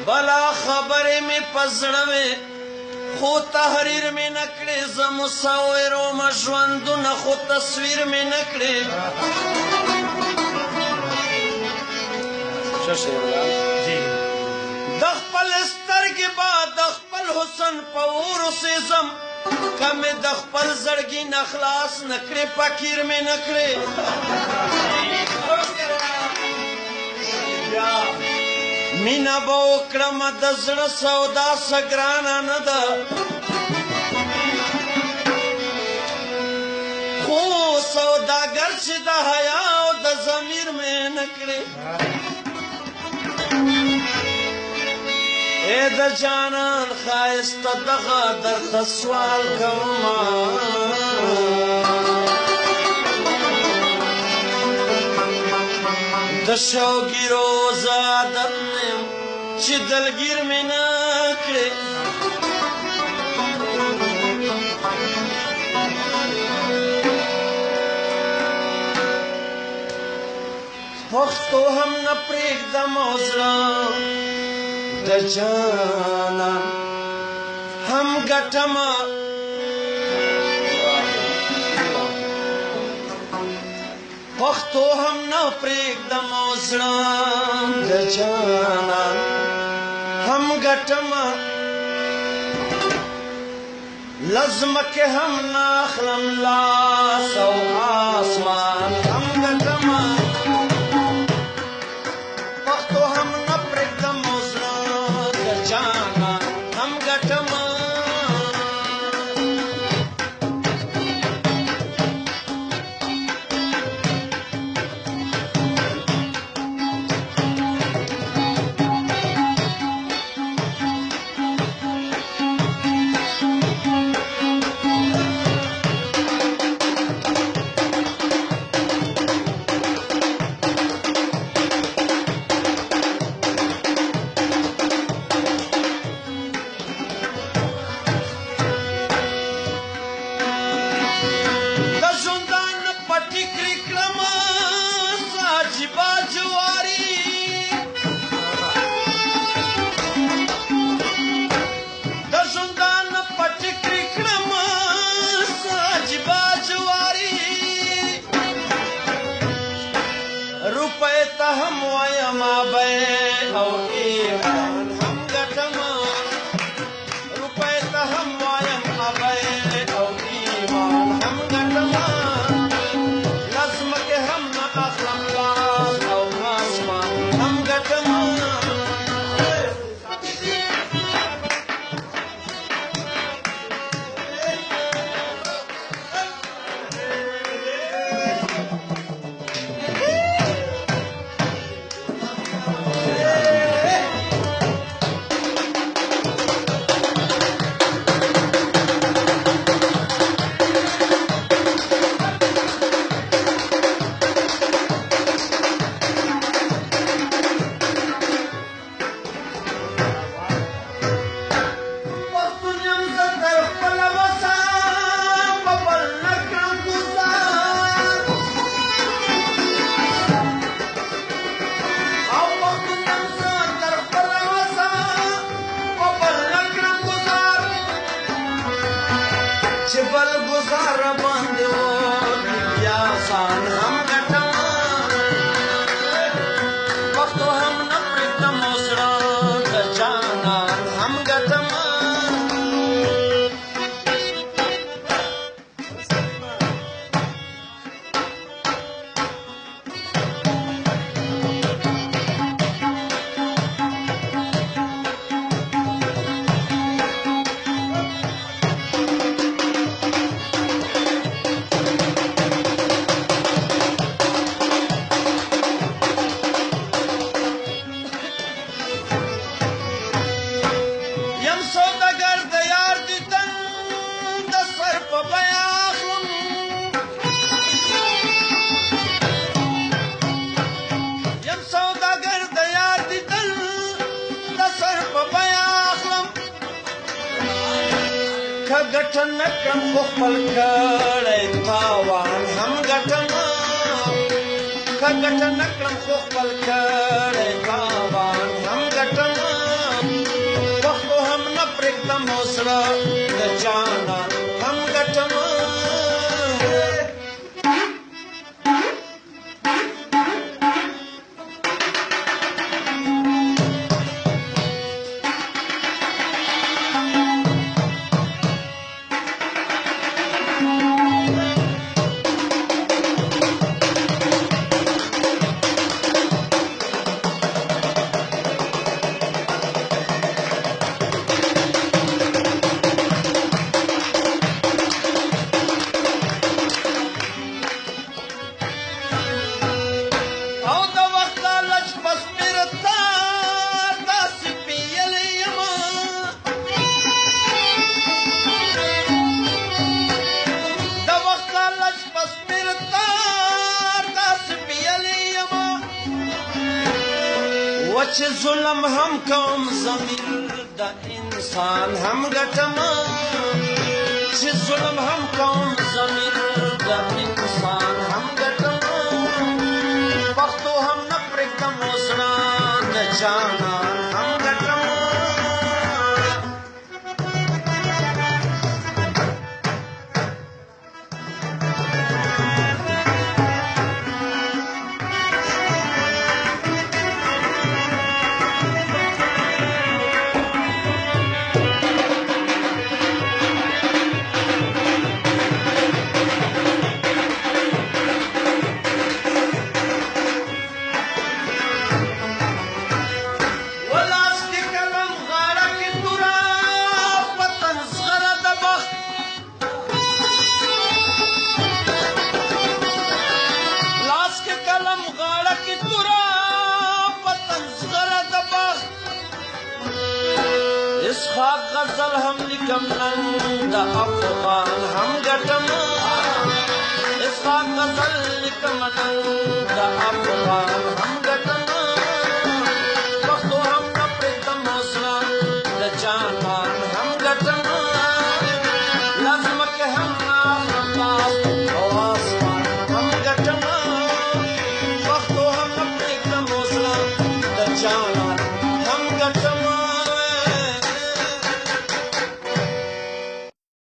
بلا خبر میں پزڑوے خو تحریر میں نکڑے ز مصور و مجوندن خو تصویر میں نکڑے دخپل استرگی با دخپل حسن پور سے زم کم دخپل زڑگی نخلاص نکڑے پکیر میں نکڑے مینا با اکرم دزر سودا سگرانا ندا خو سوداگر چی دا حیاء دا ضمیر میں نکڑے اے دا جانان خائست دغا در تسوال کوما دشوگی روز عادت نیم چی دلگیر میں نکڑے پختو ہم نپریک دا موزران دا جانا ہم گٹما پختو ہم نپریک دا موزران دا جانا ہم گٹما لازم کے ہم ناخلم لاس و آسمان ہم گٹما پختو ہم نپریک دا موزران دا جانا ہم گٹما ہم ویما بے او ایمان ہم گٹما روپے تا ہم ویما بے او ایمان ہم گٹما لازم کے ہم نہ اخلم لاس او آسمان ہم گٹما بل گزار بند ہو یا سان ہم گٹما وقتو ہم نپریک دا موزران دا جانان ہم گٹما گٹن کم خپل کړه تاوان هم گټنا گٹن کم خپل کړه تاوان هم گټنا प्रीतम होसरा न जाना हम गटमा वच जुल्म हम कौम ज़मीर दा इंसान हम गटमा जुल्म हम कौम ज़मीर दा इंसान हम गटमा वक्तो हम न प्रीतम होसना न जाना हम गटमा खाक गजल हम लिखम नंदा अफगान हम गटमा इस खाक गजल लिखम नंदा अफगान